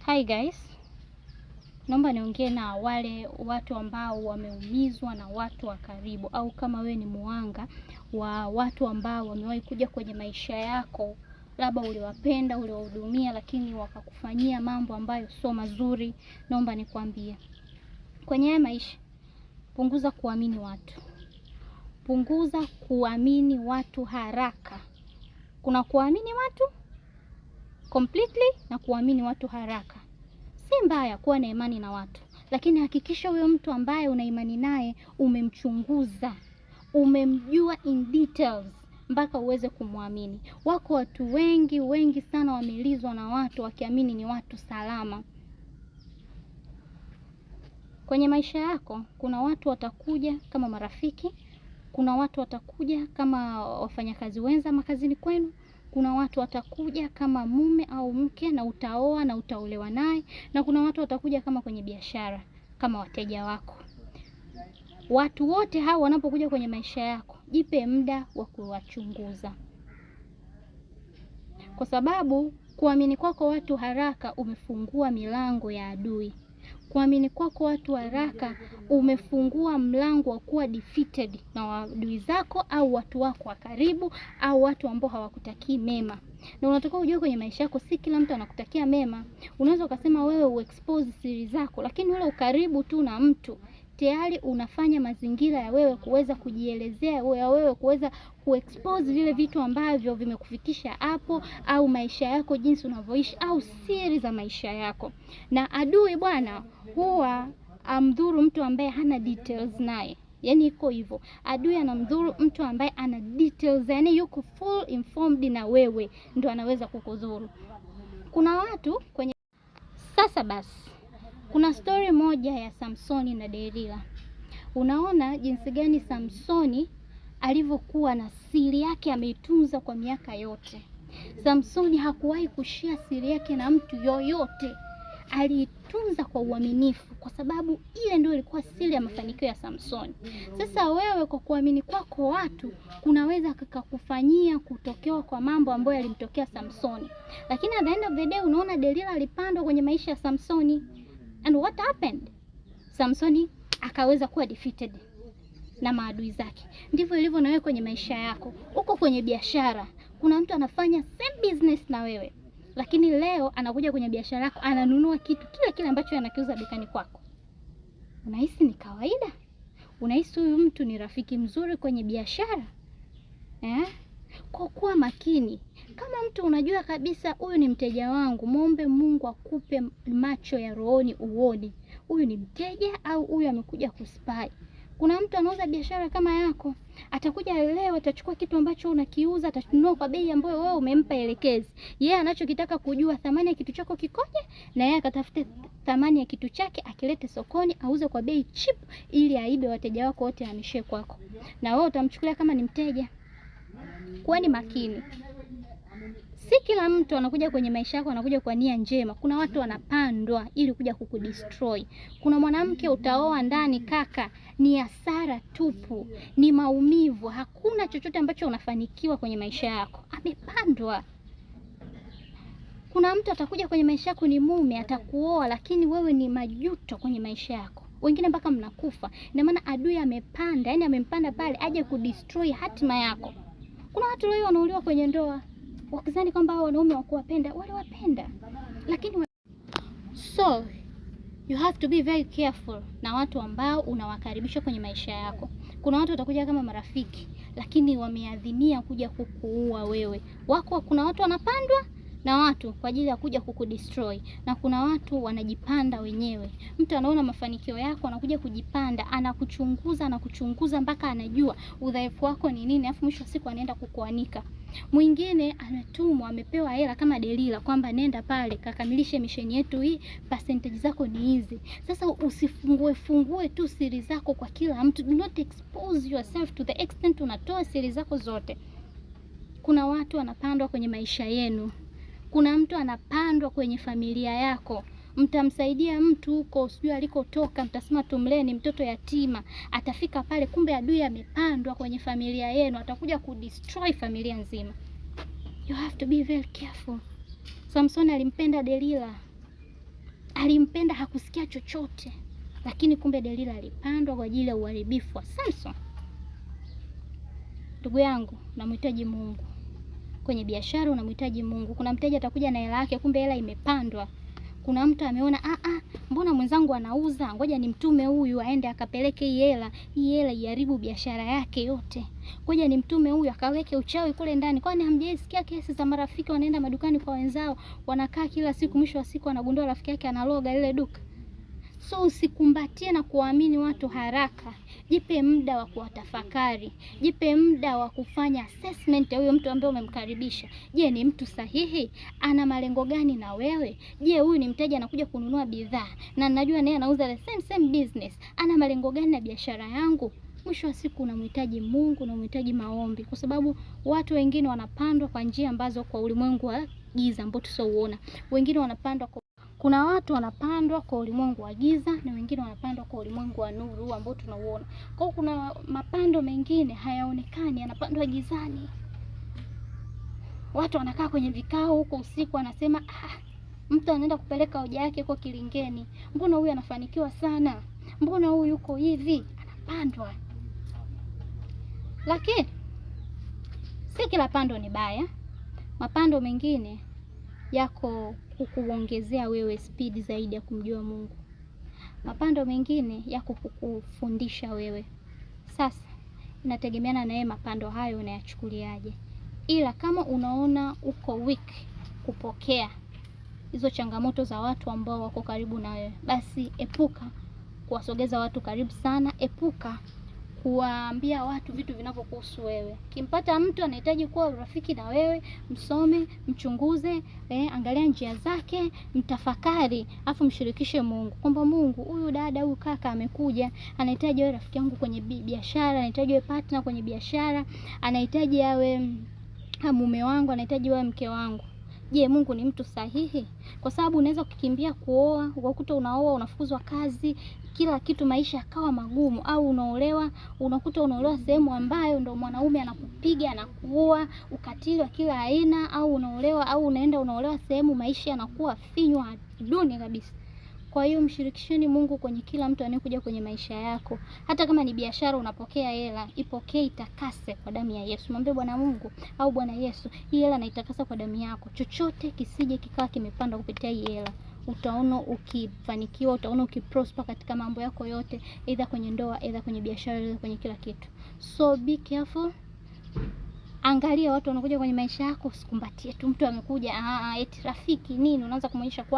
Hi guys, naomba niongee na wale watu ambao wameumizwa na watu wa karibu, au kama wewe ni muhanga wa watu ambao wamewahi kuja kwenye maisha yako, labda uliwapenda, uliwahudumia, lakini wakakufanyia mambo ambayo sio mazuri. Naomba nikwambie, kwenye haya maisha, punguza kuamini watu. Punguza kuamini watu haraka. Kuna kuamini watu completely na kuamini watu haraka. Si mbaya kuwa na imani na watu, lakini hakikisha huyo mtu ambaye una imani naye umemchunguza, umemjua in details mpaka uweze kumwamini. Wako watu wengi sana wamelizwa na watu wakiamini ni watu salama. Kwenye maisha yako kuna watu watakuja kama marafiki, kuna watu watakuja kama wafanyakazi wenza makazini kwenu, kuna watu watakuja kama mume au mke na utaoa na utaolewa naye, na kuna watu watakuja kama kwenye biashara, kama wateja wako. Watu wote hao wanapokuja kwenye maisha yako, jipe muda wa kuwachunguza. Kwa sababu kuamini kwako watu haraka umefungua milango ya adui. Kuamini kwako watu haraka umefungua mlango wa kuwa defeated na adui zako au watu wako wa karibu au watu ambao hawakutakii mema. Na unatakiwa ujue kwenye maisha yako si kila mtu anakutakia mema. Unaweza ukasema wewe uexpose siri zako, lakini ule ukaribu tu na mtu tayari unafanya mazingira ya wewe kuweza kujielezea, wewe kuweza kuexpose vile vitu ambavyo vimekufikisha hapo, au maisha yako jinsi unavyoishi, au siri za maisha yako. Na adui bwana huwa amdhuru mtu ambaye hana details naye. Yaani iko hivyo. Adui anamdhuru mtu ambaye ana details, yani yuko full informed na wewe, ndio anaweza kukudhuru. Kuna watu kwenye sasa basi. Kuna story moja ya Samsoni na Delila. Unaona jinsi gani Samsoni alivyokuwa na siri yake ameitunza kwa miaka yote. Samsoni hakuwahi kushare siri yake na mtu yoyote. Aliitunza kwa uaminifu kwa sababu ile ndio ilikuwa siri ya mafanikio ya Samsoni. Sasa wewe kwa kuamini kwako watu kunaweza kukakufanyia kutokewa kwa mambo ambayo yalimtokea Samsoni. Lakini at the end of the day unaona Delila alipandwa kwenye maisha ya Samsoni. And what happened? Samsoni akaweza kuwa defeated na maadui zake. Ndivyo ilivyo na wewe kwenye maisha yako. Uko kwenye biashara, kuna mtu anafanya same business na wewe, lakini leo anakuja kwenye biashara yako, ananunua kitu kile ambacho anakiuza dukani kwako. Unahisi ni kawaida? Unahisi huyu mtu ni rafiki mzuri kwenye biashara? Kwa kuwa makini. Kama mtu unajua kabisa huyu ni mteja wangu, muombe Mungu akupe macho ya rohoni uone huyu ni mteja au huyu amekuja kuspy. Kuna mtu anauza biashara kama yako, atakuja leo atachukua kitu ambacho unakiuza, atanunua kwa bei ambayo wewe umempa elekezi. Yeye anachokitaka kujua thamani ya kitu chako kikoje, na yeye akatafute thamani ya kitu chake akilete sokoni auze kwa bei cheap ili aibe wateja wako wote ameshe kwako. Na wewe utamchukulia kama ni mteja. Kuweni makini. Si kila mtu anakuja kwenye maisha yako anakuja kwa nia njema. Kuna watu wanapandwa ili kuja kukudestroy. Kuna mwanamke utaoa ndani kaka, ni hasara tupu, ni maumivu, hakuna chochote ambacho unafanikiwa kwenye maisha yako. Amepandwa. Kuna mtu atakuja kwenye maisha yako ni mume, atakuoa, lakini wewe ni majuto kwenye maisha yako. Wengine mpaka mnakufa. Ina maana adui amepanda, yani amempanda pale aje kudestroy hatima yako. Kuna watu leo wanauliwa kwenye ndoa wakizani kwamba wanaume wakuwapenda, wale wapenda, lakini so you have to be very careful na watu ambao unawakaribisha kwenye maisha yako. Kuna watu watakuja kama marafiki, lakini wameadhimia kuja kukuua wewe. Kuna watu wanapandwa na watu kwa ajili ya kuja kukudestroy, na kuna watu wanajipanda wenyewe. Mtu anaona mafanikio yako anakuja kujipanda, anakuchunguza mpaka anajua udhaifu wako ni nini, afu mwisho siku anaenda kukuanika. Mwingine anatumwa, amepewa hela kama Delila kwamba nenda pale kakamilishe misheni yetu hii, percentage zako ni hizi. Sasa usifungue tu siri zako kwa kila mtu. Do not expose yourself to the extent unatoa siri zako zote. Kuna watu wanapandwa kwenye maisha yenu. Kuna mtu anapandwa kwenye familia yako. Mtamsaidia mtu huko sijui alikotoka, mtasema tumlee, ni mtoto yatima. Atafika pale kumbe adui amepandwa kwenye familia yenu, atakuja kudestroy familia nzima. You have to be very careful. Samson alimpenda Delila. alimpenda, hakusikia chochote, lakini kumbe Delila alipandwa kwa ajili ya uharibifu wa Samson. Ndugu yangu, unamhitaji Mungu. Kwenye biashara unamhitaji Mungu. Kuna mteja atakuja na hela yake, kumbe hela imepandwa. Kuna mtu ameona mbona mwenzangu anauza, ngoja nimtume huyu aende akapeleke hii hela iharibu biashara yake yote. Ngoja nimtume huyu akaweke uchawi kule ndani. Kwani hamjaisikia kesi za marafiki wanaenda madukani kwa wenzao, wanakaa kila siku, mwisho wa siku anagundua rafiki yake analoga ile duka. So usikumbatie na kuamini watu haraka. Jipe muda wa kuwatafakari. Jipe muda wa kufanya assessment ya huyo mtu ambaye umemkaribisha. Je, ni mtu sahihi? Ana malengo gani na wewe? Je, huyu ni mteja anakuja kununua bidhaa na najua naye anauza the same business. Ana malengo gani na biashara yangu? Mwisho wa siku unamhitaji Mungu, unamhitaji maombi, kwa sababu watu wengine wanapandwa kwa njia ambazo kwa ulimwengu wa giza ambao tusiouona. Wengine wanapandwa kuna watu wanapandwa kwa ulimwengu wa giza na wengine wanapandwa kwa ulimwengu wa nuru ambao tunauona. Kwa hiyo kuna mapando mengine hayaonekani, yanapandwa gizani. Watu wanakaa kwenye vikao huko usiku, wanasema mtu anaenda kupeleka hoja yake kwa Kilingeni. Mbona huyu anafanikiwa sana? Mbona huyu yuko hivi? Anapandwa. Lakini si kila pando ni baya. Mapando mengine yako kukuongezea wewe speed zaidi ya kumjua Mungu. Mapando mengine yako kukufundisha wewe. Sasa inategemeana na yeye mapando hayo unayachukuliaje. Ila kama unaona uko weak kupokea hizo changamoto za watu ambao wako karibu na wewe, basi epuka kuwasogeza watu karibu sana. Epuka kuwaambia watu vitu vinavyokuhusu wewe. Kimpata mtu anahitaji kuwa urafiki na wewe, msome, mchunguze, angalia njia zake, mtafakari, afu mshirikishe Mungu. Kwamba Mungu, huyu dada, huyu kaka amekuja, anahitaji awe rafiki yangu kwenye biashara, anahitaji awe partner kwenye biashara, anahitaji awe mume wangu, anahitaji awe mke wangu. Je, Mungu ni mtu sahihi? Kwa sababu unaweza kukimbia kuoa, ukakuta unaoa unafukuzwa kazi, kila kitu maisha yakawa magumu, au unakuta unaolewa sehemu ambayo ndo mwanaume anakupiga, anakuua, ukatili wa kila aina, au unaolewa sehemu maisha yanakuwa finywa duni kabisa. Kwa hiyo mshirikisheni Mungu kwenye kila mtu anayekuja kwenye maisha yako. Hata kama ni biashara unapokea hela, ipokee, itakase kwa damu ya Yesu. Mwambie Bwana Mungu au Bwana Yesu, hii hela naitakasa kwa damu yako. Chochote kisije kikawa kimepanda kupitia hii hela. Utaona ukifanikiwa, utaona ukiprosper katika mambo yako yote, either kwenye ndoa, either kwenye biashara, either kwenye kila kitu. So be careful. Angalia watu wanakuja kwenye maisha yako, usikumbatie tu mtu amekuja eti rafiki nini, unaanza kumwonyesha kwako.